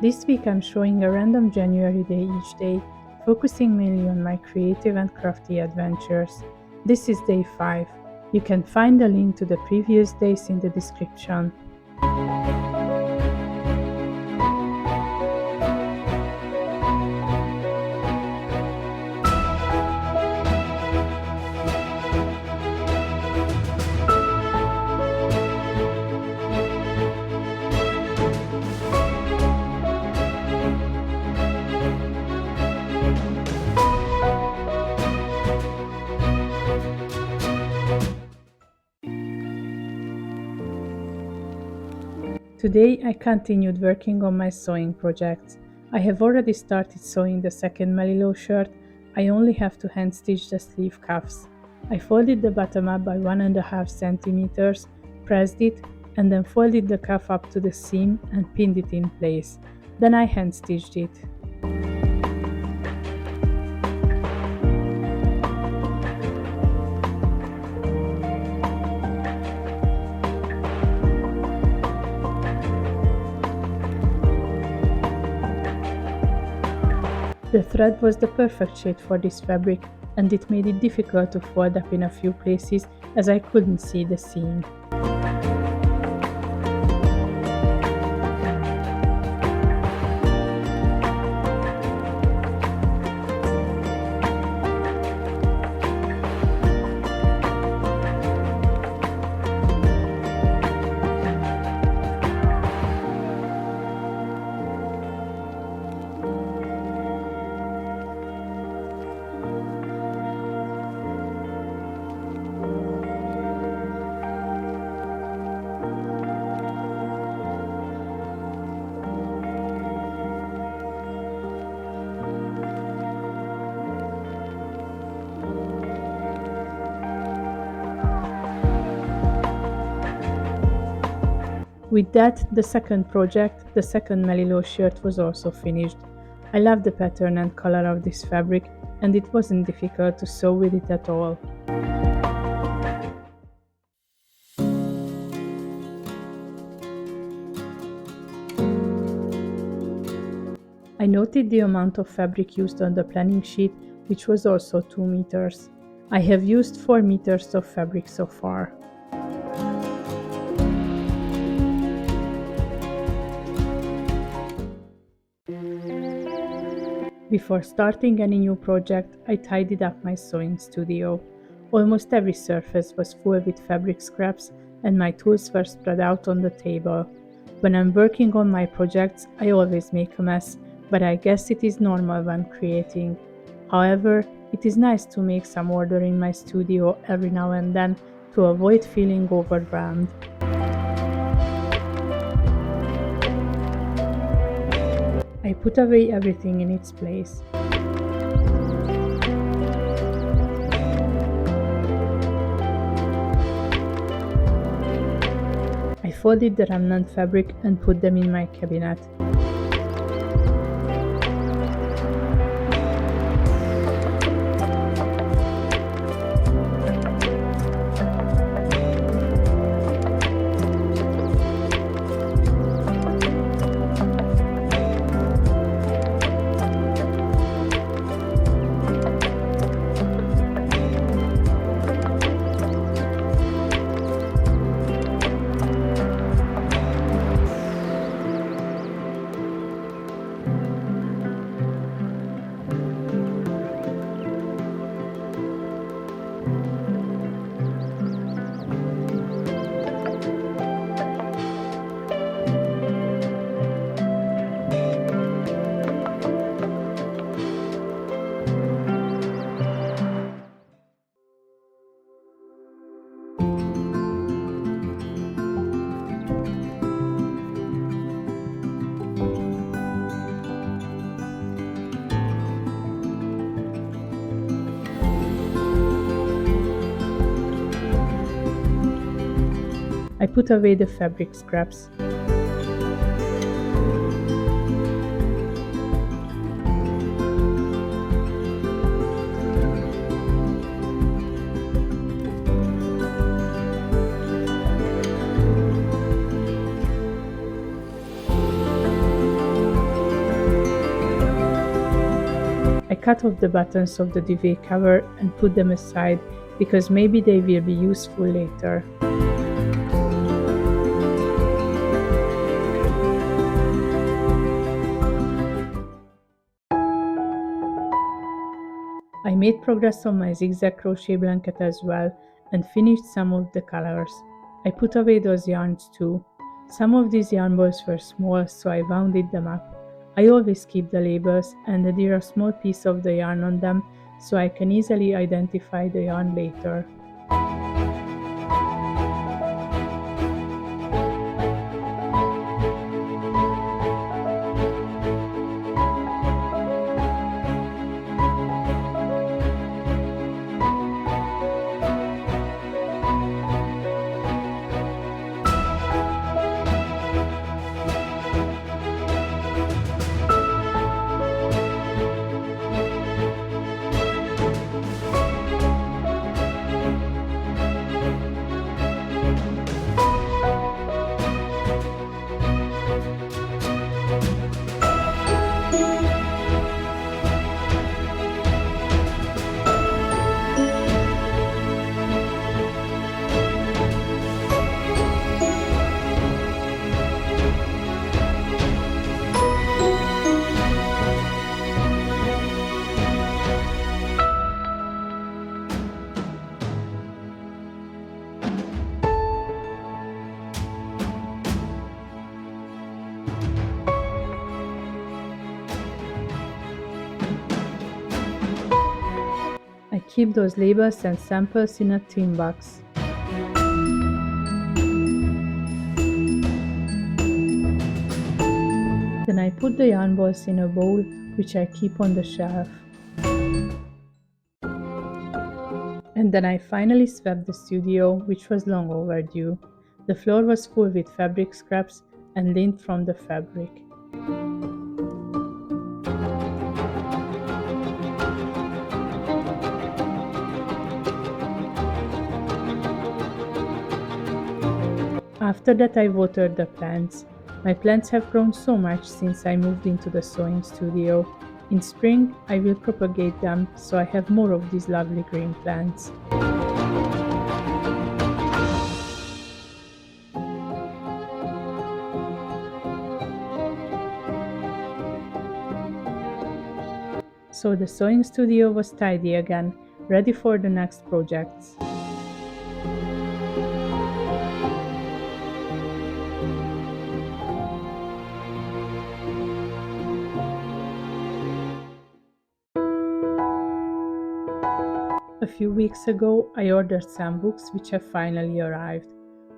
This week I'm showing a random January day each day, focusing mainly on my creative and crafty adventures. This is day 5. You can find the link to the previous days in the description. Today I continued working on my sewing projects. I have already started sewing the second Melilot shirt. I only have to hand stitch the sleeve cuffs. I folded the bottom up by 1.5 centimeters, pressed it, and then folded the cuff up to the seam and pinned it in place. Then I hand stitched it. The thread was the perfect shade for this fabric, and it made it difficult to fold up in a few places as I couldn't see the seam. With that, the second project, the second Melilot shirt, was also finished. I love the pattern and color of this fabric, and it wasn't difficult to sew with it at all. I noted the amount of fabric used on the planning sheet, which was also 2 meters. I have used 4 meters of fabric so far. Before starting any new project, I tidied up my sewing studio. Almost every surface was full with fabric scraps, and my tools were spread out on the table. When I'm working on my projects, I always make a mess, but I guess it is normal when creating. However, it is nice to make some order in my studio every now and then to avoid feeling overwhelmed. I put away everything in its place. I folded the remnant fabric and put them in my cabinet. I put away the fabric scraps. cut off the buttons of the duvet cover and put them aside because maybe they will be useful later. I made progress on my zig-zag crochet blanket as well and finished some of the colors. I put away those yarns too. Some of these yarn balls were small, so I rounded them up. I always keep the labels and adhere a small piece of the yarn on them so I can easily identify the yarn later. I keep those labels and samples in a tin box. Then I put the yarn balls in a bowl, which I keep on the shelf. And then I finally swept the studio, which was long overdue. The floor was full with fabric scraps and lint from the fabric. After that I watered the plants. My plants have grown so much since I moved into the sewing studio. In spring I will propagate them so I have more of these lovely green plants. So the sewing studio was tidy again, ready for the next projects. A few weeks ago, I ordered some books which have finally arrived.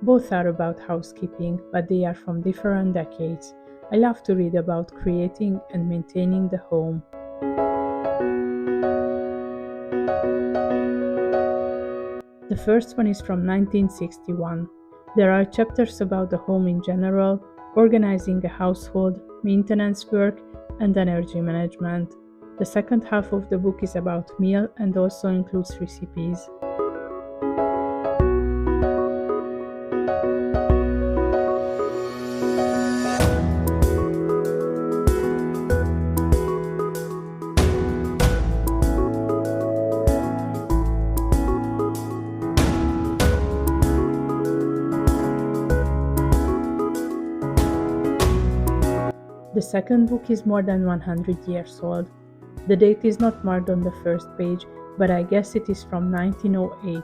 Both are about housekeeping, but they are from different decades. I love to read about creating and maintaining the home. The first one is from 1961. There are chapters about the home in general, organizing a household, maintenance work, and energy management. The second half of the book is about meal and also includes recipes. The second book is more than 100 years old. The date is not marked on the first page, but I guess it is from 1908.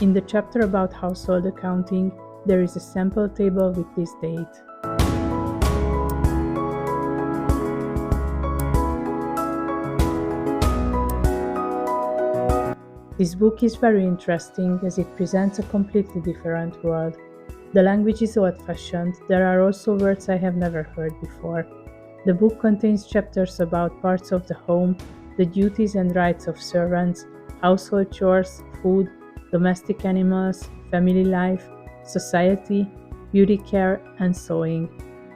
In the chapter about household accounting, there is a sample table with this date. This book is very interesting as it presents a completely different world. The language is old-fashioned, there are also words I have never heard before. The book contains chapters about parts of the home, the duties and rights of servants, household chores, food, domestic animals, family life, society, beauty care, and sewing.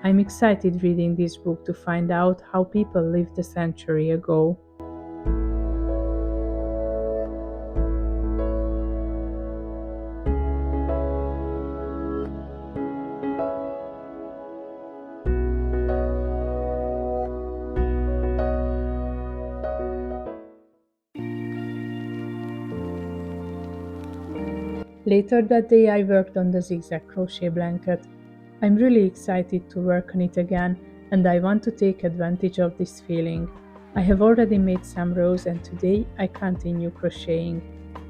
I'm excited reading this book to find out how people lived a century ago. Later that day, I worked on the zig-zag crochet blanket. I'm really excited to work on it again, and I want to take advantage of this feeling. I have already made some rows, and today I continue crocheting.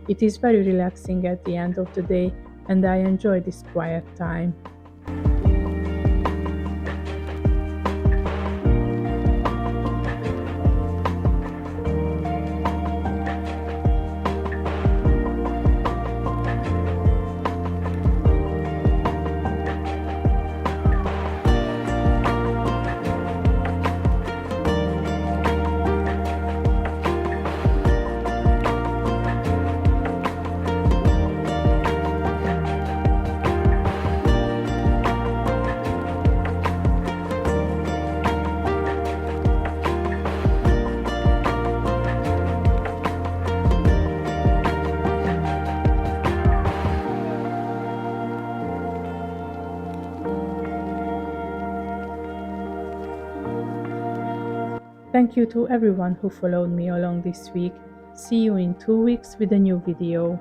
It is very relaxing at the end of the day, and I enjoy this quiet time. Thank you to everyone who followed me along this week. See you in 2 weeks with a new video.